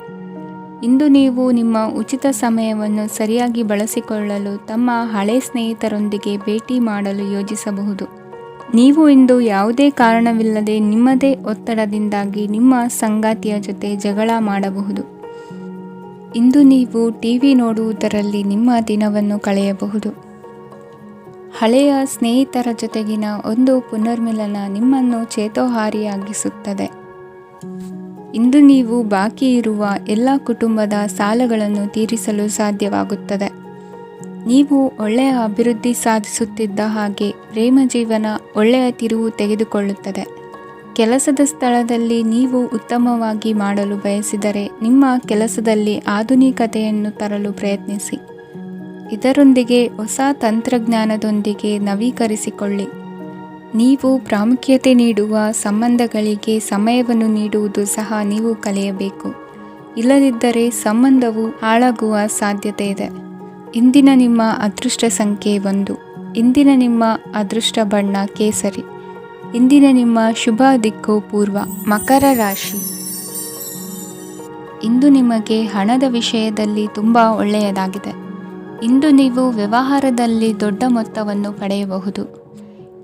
ಇಂದು ನೀವು ನಿಮ್ಮ ಉಚಿತ ಸಮಯವನ್ನು ಸರಿಯಾಗಿ ಬಳಸಿಕೊಳ್ಳಲು ತಮ್ಮ ಹಳೆ ಸ್ನೇಹಿತರೊಂದಿಗೆ ಭೇಟಿ ಮಾಡಲು ಯೋಜಿಸಬಹುದು. ನೀವು ಇಂದು ಯಾವುದೇ ಕಾರಣವಿಲ್ಲದೆ ನಿಮ್ಮದೇ ಒತ್ತಡದಿಂದಾಗಿ ನಿಮ್ಮ ಸಂಗಾತಿಯ ಜೊತೆ ಜಗಳ ಮಾಡಬಹುದು. ಇಂದು ನೀವು ಟಿವಿ ನೋಡುವುದರಲ್ಲಿ ನಿಮ್ಮ ದಿನವನ್ನು ಕಳೆಯಬಹುದು. ಹಳೆಯ ಸ್ನೇಹಿತರ ಜೊತೆಗಿನ ಒಂದು ಪುನರ್ಮಿಲನ ನಿಮ್ಮನ್ನು ಚೇತೋಹಾರಿಯಾಗಿಸುತ್ತದೆ. ಇಂದು ನೀವು ಬಾಕಿ ಇರುವ ಎಲ್ಲ ಕುಟುಂಬದ ಸಾಲಗಳನ್ನು ತೀರಿಸಲು ಸಾಧ್ಯವಾಗುತ್ತದೆ. ನೀವು ಒಳ್ಳೆಯ ಅಭಿವೃದ್ಧಿ ಸಾಧಿಸುತ್ತಿದ್ದ ಹಾಗೆ ಪ್ರೇಮ ಜೀವನ ಒಳ್ಳೆಯ ತಿರುವು ತೆಗೆದುಕೊಳ್ಳುತ್ತದೆ. ಕೆಲಸದ ಸ್ಥಳದಲ್ಲಿ ನೀವು ಉತ್ತಮವಾಗಿ ಮಾಡಲು ಬಯಸಿದರೆ ನಿಮ್ಮ ಕೆಲಸದಲ್ಲಿ ಆಧುನಿಕತೆಯನ್ನು ತರಲು ಪ್ರಯತ್ನಿಸಿ. ಇದರೊಂದಿಗೆ ಹೊಸ ತಂತ್ರಜ್ಞಾನದೊಂದಿಗೆ ನವೀಕರಿಸಿಕೊಳ್ಳಿ. ನೀವು ಪ್ರಾಮುಖ್ಯತೆ ನೀಡುವ ಸಂಬಂಧಗಳಿಗೆ ಸಮಯವನ್ನು ನೀಡುವುದು ಸಹ ನೀವು ಕಲಿಯಬೇಕು. ಇಲ್ಲದಿದ್ದರೆ ಸಂಬಂಧವು ಹಾಳಾಗುವ ಸಾಧ್ಯತೆ ಇದೆ. ಇಂದಿನ ನಿಮ್ಮ ಅದೃಷ್ಟ ಸಂಖ್ಯೆ 1. ಇಂದಿನ ನಿಮ್ಮ ಅದೃಷ್ಟ ಬಣ್ಣ ಕೇಸರಿ. ಇಂದಿನ ನಿಮ್ಮ ಶುಭ ದಿಕ್ಕು ಪೂರ್ವ. ಮಕರ ರಾಶಿ. ಇಂದು ನಿಮಗೆ ಹಣದ ವಿಷಯದಲ್ಲಿ ತುಂಬ ಒಳ್ಳೆಯದಾಗಿದೆ. ಇಂದು ನೀವು ವ್ಯವಹಾರದಲ್ಲಿ ದೊಡ್ಡ ಮೊತ್ತವನ್ನು ಪಡೆಯಬಹುದು.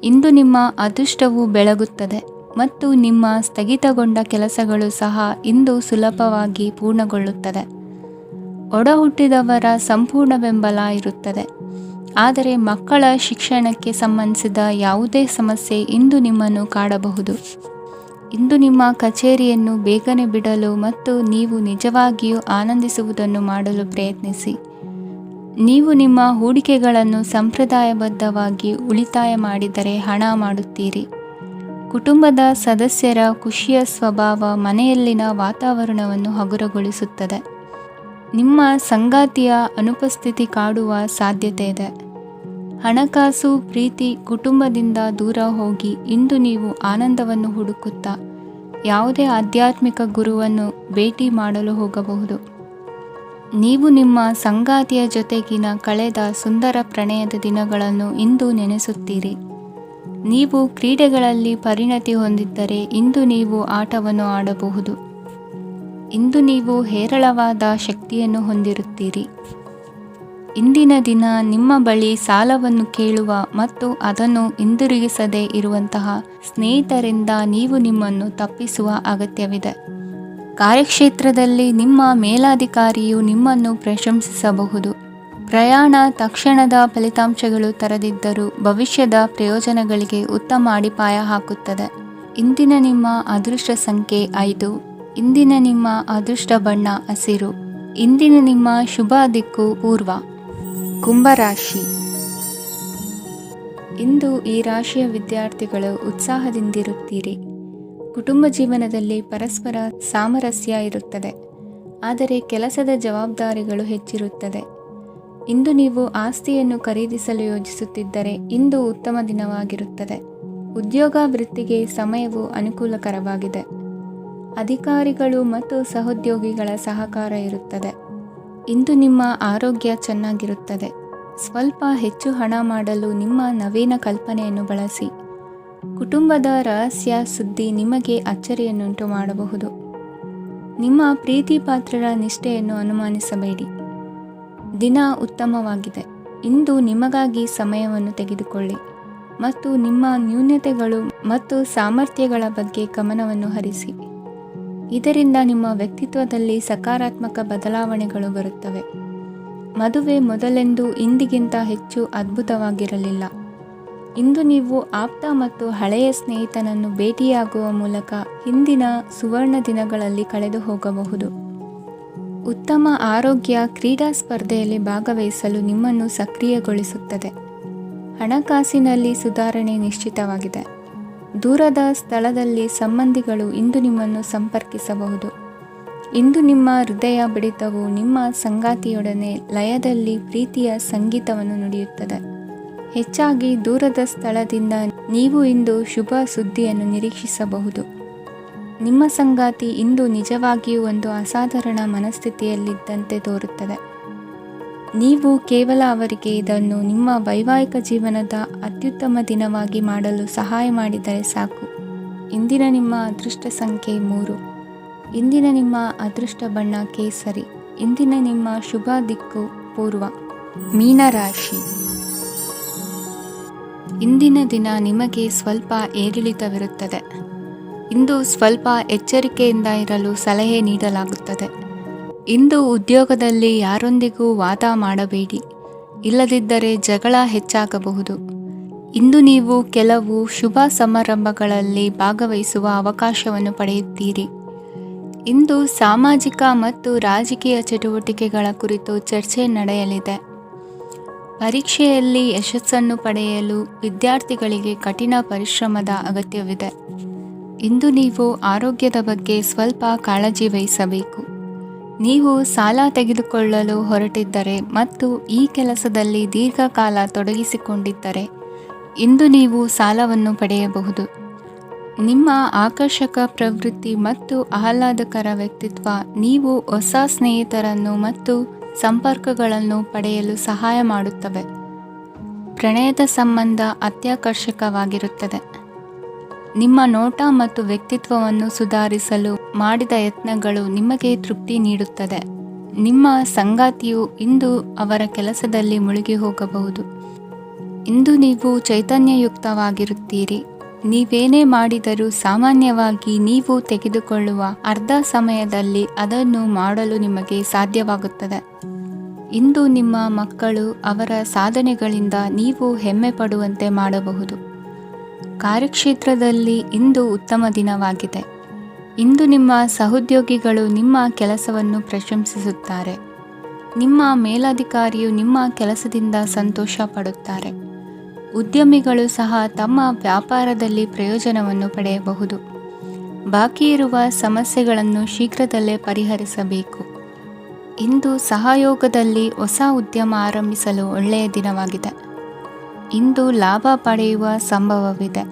ಇಂದು ನಿಮ್ಮ ಅದೃಷ್ಟವು ಬೆಳಗುತ್ತದೆ ಮತ್ತು ನಿಮ್ಮ ಸ್ಥಗಿತಗೊಂಡ ಕೆಲಸಗಳು ಸಹ ಇಂದು ಸುಲಭವಾಗಿ ಪೂರ್ಣಗೊಳ್ಳುತ್ತದೆ. ಒಡಹುಟ್ಟಿದವರ ಸಂಪೂರ್ಣ ಬೆಂಬಲ ಇರುತ್ತದೆ, ಆದರೆ ಮಕ್ಕಳ ಶಿಕ್ಷಣಕ್ಕೆ ಸಂಬಂಧಿಸಿದ ಯಾವುದೇ ಸಮಸ್ಯೆ ಇಂದು ನಿಮ್ಮನ್ನು ಕಾಡಬಹುದು. ಇಂದು ನಿಮ್ಮ ಕಚೇರಿಯನ್ನು ಬೇಗನೆ ಬಿಡಲು ಮತ್ತು ನೀವು ನಿಜವಾಗಿಯೂ ಆನಂದಿಸುವುದನ್ನು ಮಾಡಲು ಪ್ರಯತ್ನಿಸಿ. ನೀವು ನಿಮ್ಮ ಹೂಡಿಕೆಗಳನ್ನು ಸಂಪ್ರದಾಯಬದ್ಧವಾಗಿ ಉಳಿತಾಯ ಮಾಡಿದರೆ ಹಣ ಮಾಡುತ್ತೀರಿ. ಕುಟುಂಬದ ಸದಸ್ಯರ ಖುಷಿಯ ಸ್ವಭಾವ ಮನೆಯಲ್ಲಿನ ವಾತಾವರಣವನ್ನು ಹಗುರಗೊಳಿಸುತ್ತದೆ. ನಿಮ್ಮ ಸಂಗಾತಿಯ ಅನುಪಸ್ಥಿತಿ ಕಾಡುವ ಸಾಧ್ಯತೆ ಇದೆ. ಹಣಕಾಸು, ಪ್ರೀತಿ, ಕುಟುಂಬದಿಂದ ದೂರ ಹೋಗಿ ಇಂದು ನೀವು ಆನಂದವನ್ನು ಹುಡುಕುತ್ತಾ ಯಾವುದೇ ಆಧ್ಯಾತ್ಮಿಕ ಗುರುವನ್ನು ಭೇಟಿ ಮಾಡಲು ಹೋಗಬಹುದು. ನೀವು ನಿಮ್ಮ ಸಂಗಾತಿಯ ಜೊತೆಗಿನ ಕಳೆದ ಸುಂದರ ಪ್ರಣಯದ ದಿನಗಳನ್ನು ಇಂದು ನೆನೆಸುತ್ತೀರಿ. ನೀವು ಕ್ರೀಡೆಗಳಲ್ಲಿ ಪರಿಣತಿ ಹೊಂದಿದ್ದರೆ ಇಂದು ನೀವು ಆಟವನ್ನು ಆಡಬಹುದು. ಇಂದು ನೀವು ಹೇರಳವಾದ ಶಕ್ತಿಯನ್ನು ಹೊಂದಿರುತ್ತೀರಿ. ಇಂದಿನ ದಿನ ನಿಮ್ಮ ಬಳಿ ಸಾಲವನ್ನು ಕೇಳುವ ಮತ್ತು ಅದನ್ನು ಹಿಂದಿರುಗಿಸದೇ ಇರುವಂತಹ ಸ್ನೇಹಿತರಿಂದ ನೀವು ನಿಮ್ಮನ್ನು ತಪ್ಪಿಸುವ ಅಗತ್ಯವಿದೆ. ಕಾರ್ಯಕ್ಷೇತ್ರದಲ್ಲಿ ನಿಮ್ಮ ಮೇಲಾಧಿಕಾರಿಯು ನಿಮ್ಮನ್ನು ಪ್ರಶಂಸಿಸಬಹುದು. ಪ್ರಯಾಣ ತಕ್ಷಣದ ಫಲಿತಾಂಶಗಳು ತರದಿದ್ದರೂ ಭವಿಷ್ಯದ ಪ್ರಯೋಜನಗಳಿಗೆ ಉತ್ತಮ ಅಡಿಪಾಯ ಹಾಕುತ್ತದೆ. ಇಂದಿನ ನಿಮ್ಮ ಅದೃಷ್ಟ ಸಂಖ್ಯೆ 5. ಇಂದಿನ ನಿಮ್ಮ ಅದೃಷ್ಟ ಬಣ್ಣ ಹಸಿರು. ಇಂದಿನ ನಿಮ್ಮ ಶುಭ ದಿಕ್ಕು ಪೂರ್ವ. ಕುಂಭರಾಶಿ. ಇಂದು ಈ ರಾಶಿಯ ವಿದ್ಯಾರ್ಥಿಗಳು ಉತ್ಸಾಹದಿಂದಿರುತ್ತೀರಿ. ಕುಟುಂಬ ಜೀವನದಲ್ಲಿ ಪರಸ್ಪರ ಸಾಮರಸ್ಯ ಇರುತ್ತದೆ, ಆದರೆ ಕೆಲಸದ ಜವಾಬ್ದಾರಿಗಳು ಹೆಚ್ಚಿರುತ್ತದೆ. ಇಂದು ನೀವು ಆಸ್ತಿಯನ್ನು ಖರೀದಿಸಲು ಯೋಜಿಸುತ್ತಿದ್ದರೆ ಇಂದು ಉತ್ತಮ ದಿನವಾಗಿರುತ್ತದೆ. ಉದ್ಯೋಗ ವೃತ್ತಿಗೆ ಸಮಯವು ಅನುಕೂಲಕರವಾಗಿದೆ. ಅಧಿಕಾರಿಗಳು ಮತ್ತು ಸಹೋದ್ಯೋಗಿಗಳ ಸಹಕಾರ ಇರುತ್ತದೆ. ಇಂದು ನಿಮ್ಮ ಆರೋಗ್ಯ ಚೆನ್ನಾಗಿರುತ್ತದೆ. ಸ್ವಲ್ಪ ಹೆಚ್ಚು ಹಣ ಮಾಡಲು ನಿಮ್ಮ ನವೀನ ಕಲ್ಪನೆಯನ್ನು ಬಳಸಿ. ಕುಟುಂಬದ ರಹಸ್ಯ ಸುದ್ದಿ ನಿಮಗೆ ಅಚ್ಚರಿಯನ್ನುಂಟು ಮಾಡಬಹುದು. ನಿಮ್ಮ ಪ್ರೀತಿ ಪಾತ್ರರ ನಿಷ್ಠೆಯನ್ನು ಅನುಮಾನಿಸಬೇಡಿ. ದಿನ ಉತ್ತಮವಾಗಿದೆ. ಇಂದು ನಿಮಗಾಗಿ ಸಮಯವನ್ನು ತೆಗೆದುಕೊಳ್ಳಿ ಮತ್ತು ನಿಮ್ಮ ನ್ಯೂನತೆಗಳು ಮತ್ತು ಸಾಮರ್ಥ್ಯಗಳ ಬಗ್ಗೆ ಗಮನವನ್ನು ಹರಿಸಿ. ಇದರಿಂದ ನಿಮ್ಮ ವ್ಯಕ್ತಿತ್ವದಲ್ಲಿ ಸಕಾರಾತ್ಮಕ ಬದಲಾವಣೆಗಳು ಬರುತ್ತವೆ. ಮದುವೆ ಮೊದಲೆಂದೂ ಇಂದಿಗಿಂತ ಹೆಚ್ಚು ಅದ್ಭುತವಾಗಿರಲಿಲ್ಲ. ಇಂದು ನೀವು ಆಪ್ತ ಮತ್ತು ಹಳೆಯ ಸ್ನೇಹಿತನನ್ನು ಭೇಟಿಯಾಗುವ ಮೂಲಕ ಹಿಂದಿನ ಸುವರ್ಣ ದಿನಗಳಲ್ಲಿ ಕಳೆದು ಹೋಗಬಹುದು. ಉತ್ತಮ ಆರೋಗ್ಯ ಕ್ರೀಡಾ ಸ್ಪರ್ಧೆಯಲ್ಲಿ ಭಾಗವಹಿಸಲು ನಿಮ್ಮನ್ನು ಸಕ್ರಿಯಗೊಳಿಸುತ್ತದೆ. ಹಣಕಾಸಿನಲ್ಲಿ ಸುಧಾರಣೆ ನಿಶ್ಚಿತವಾಗಿದೆ. ದೂರದ ಸ್ಥಳದಲ್ಲಿ ಸಂಬಂಧಿಗಳು ಇಂದು ನಿಮ್ಮನ್ನು ಸಂಪರ್ಕಿಸಬಹುದು. ಇಂದು ನಿಮ್ಮ ಹೃದಯ ಬಡಿತವು ನಿಮ್ಮ ಸಂಗಾತಿಯೊಡನೆ ಲಯದಲ್ಲಿ ಪ್ರೀತಿಯ ಸಂಗೀತವನ್ನು ನುಡಿಯುತ್ತದೆ. ಹೆಚ್ಚಾಗಿ ದೂರದ ಸ್ಥಳದಿಂದ ನೀವು ಇಂದು ಶುಭ ಸುದ್ದಿಯನ್ನು ನಿರೀಕ್ಷಿಸಬಹುದು. ನಿಮ್ಮ ಸಂಗಾತಿ ಇಂದು ನಿಜವಾಗಿಯೂ ಒಂದು ಅಸಾಧಾರಣ ಮನಸ್ಥಿತಿಯಲ್ಲಿದ್ದಂತೆ ತೋರುತ್ತದೆ. ನೀವು ಕೇವಲ ಅವರಿಗೆ ಇದನ್ನು ನಿಮ್ಮ ವೈವಾಹಿಕ ಜೀವನದ ಅತ್ಯುತ್ತಮ ದಿನವಾಗಿ ಮಾಡಲು ಸಹಾಯ ಮಾಡಿದರೆ ಸಾಕು. ಇಂದಿನ ನಿಮ್ಮ ಅದೃಷ್ಟ ಸಂಖ್ಯೆ 3. ಇಂದಿನ ನಿಮ್ಮ ಅದೃಷ್ಟ ಬಣ್ಣ ಕೇಸರಿ. ಇಂದಿನ ನಿಮ್ಮ ಶುಭ ದಿಕ್ಕು ಪೂರ್ವ. ಮೀನರಾಶಿ. ಇಂದಿನ ದಿನ ನಿಮಗೆ ಸ್ವಲ್ಪ ಏರಿಳಿತವಿರುತ್ತದೆ. ಇಂದು ಸ್ವಲ್ಪ ಎಚ್ಚರಿಕೆಯಿಂದ ಇರಲು ಸಲಹೆ ನೀಡಲಾಗುತ್ತದೆ. ಇಂದು ಉದ್ಯೋಗದಲ್ಲಿ ಯಾರೊಂದಿಗೂ ವಾದ ಮಾಡಬೇಡಿ, ಇಲ್ಲದಿದ್ದರೆ ಜಗಳ ಹೆಚ್ಚಾಗಬಹುದು. ಇಂದು ನೀವು ಕೆಲವು ಶುಭ ಸಮಾರಂಭಗಳಲ್ಲಿ ಭಾಗವಹಿಸುವ ಅವಕಾಶವನ್ನು ಪಡೆಯುತ್ತೀರಿ. ಇಂದು ಸಾಮಾಜಿಕ ಮತ್ತು ರಾಜಕೀಯ ಚಟುವಟಿಕೆಗಳ ಕುರಿತು ಚರ್ಚೆ ನಡೆಯಲಿದೆ. ಪರೀಕ್ಷೆಯಲ್ಲಿ ಯಶಸ್ಸನ್ನು ಪಡೆಯಲು ವಿದ್ಯಾರ್ಥಿಗಳಿಗೆ ಕಠಿಣ ಪರಿಶ್ರಮದ ಅಗತ್ಯವಿದೆ. ಇಂದು ನೀವು ಆರೋಗ್ಯದ ಬಗ್ಗೆ ಸ್ವಲ್ಪ ಕಾಳಜಿ ವಹಿಸಬೇಕು. ನೀವು ಸಾಲ ತೆಗೆದುಕೊಳ್ಳಲು ಹೊರಟಿದ್ದರೆ ಮತ್ತು ಈ ಕೆಲಸದಲ್ಲಿ ದೀರ್ಘಕಾಲ ತೊಡಗಿಸಿಕೊಂಡಿದ್ದರೆ ಇಂದು ನೀವು ಸಾಲವನ್ನು ಪಡೆಯಬಹುದು. ನಿಮ್ಮ ಆಕರ್ಷಕ ಪ್ರವೃತ್ತಿ ಮತ್ತು ಆಹ್ಲಾದಕರ ವ್ಯಕ್ತಿತ್ವ ನೀವು ಹೊಸ ಸ್ನೇಹಿತರನ್ನು ಮತ್ತು ಸಂಪರ್ಕಗಳನ್ನು ಪಡೆಯಲು ಸಹಾಯ ಮಾಡುತ್ತವೆ. ಪ್ರಣಯದ ಸಂಬಂಧ ಅತ್ಯಾಕರ್ಷಕವಾಗಿರುತ್ತದೆ. ನಿಮ್ಮ ನೋಟ ಮತ್ತು ವ್ಯಕ್ತಿತ್ವವನ್ನು ಸುಧಾರಿಸಲು ಮಾಡಿದ ಯತ್ನಗಳು ನಿಮಗೆ ತೃಪ್ತಿ ನೀಡುತ್ತದೆ. ನಿಮ್ಮ ಸಂಗಾತಿಯು ಇಂದು ಅವರ ಕೆಲಸದಲ್ಲಿ ಮುಳುಗಿ ಹೋಗಬಹುದು. ಇಂದು ನೀವು ಚೈತನ್ಯಯುಕ್ತವಾಗಿರುತ್ತೀರಿ. ನೀವೇನೇ ಮಾಡಿದರೂ ಸಾಮಾನ್ಯವಾಗಿ ನೀವು ತೆಗೆದುಕೊಳ್ಳುವ ಅರ್ಧ ಸಮಯದಲ್ಲಿ ಅದನ್ನು ಮಾಡಲು ನಿಮಗೆ ಸಾಧ್ಯವಾಗುತ್ತದೆ. ಇಂದು ನಿಮ್ಮ ಮಕ್ಕಳು ಅವರ ಸಾಧನೆಗಳಿಂದ ನೀವು ಹೆಮ್ಮೆ ಪಡುವಂತೆ ಮಾಡಬಹುದು. ಕಾರ್ಯಕ್ಷೇತ್ರದಲ್ಲಿ ಇಂದು ಉತ್ತಮ ದಿನವಾಗಿದೆ. ಇಂದು ನಿಮ್ಮ ಸಹೋದ್ಯೋಗಿಗಳು ನಿಮ್ಮ ಕೆಲಸವನ್ನು ಪ್ರಶಂಸಿಸುತ್ತಾರೆ. ನಿಮ್ಮ ಮೇಲಧಿಕಾರಿಯು ನಿಮ್ಮ ಕೆಲಸದಿಂದ ಸಂತೋಷ ಪಡುತ್ತಾರೆ. ಉದ್ಯಮಿಗಳು ಸಹ ತಮ್ಮ ವ್ಯಾಪಾರದಲ್ಲಿ ಪ್ರಯೋಜನವನ್ನು ಪಡೆಯಬಹುದು. ಬಾಕಿ ಇರುವ ಸಮಸ್ಯೆಗಳನ್ನು ಶೀಘ್ರದಲ್ಲೇ ಪರಿಹರಿಸಬೇಕು. ಇಂದು ಸಹಯೋಗದಲ್ಲಿ ಹೊಸ ಉದ್ಯಮ ಆರಂಭಿಸಲು ಒಳ್ಳೆಯ ದಿನವಾಗಿದೆ. ಇಂದು ಲಾಭ ಪಡೆಯುವ ಸಂಭವವಿದೆ.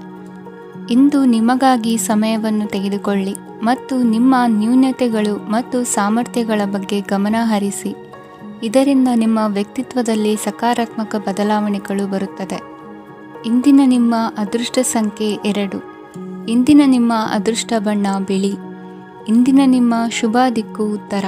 ಇಂದು ನಿಮಗಾಗಿ ಸಮಯವನ್ನು ತೆಗೆದುಕೊಳ್ಳಿ ಮತ್ತು ನಿಮ್ಮ ನ್ಯೂನತೆಗಳು ಮತ್ತು ಸಾಮರ್ಥ್ಯಗಳ ಬಗ್ಗೆ ಗಮನ ಹರಿಸಿ. ಇದರಿಂದ ನಿಮ್ಮ ವ್ಯಕ್ತಿತ್ವದಲ್ಲಿ ಸಕಾರಾತ್ಮಕ ಬದಲಾವಣೆಗಳು ಬರುತ್ತದೆ. ಇಂದಿನ ನಿಮ್ಮ ಅದೃಷ್ಟ ಸಂಖ್ಯೆ 2. ಇಂದಿನ ನಿಮ್ಮ ಅದೃಷ್ಟ ಬಣ್ಣ ಬಿಳಿ. ಇಂದಿನ ನಿಮ್ಮ ಶುಭ ದಿಕ್ಕು ಉತ್ತರ.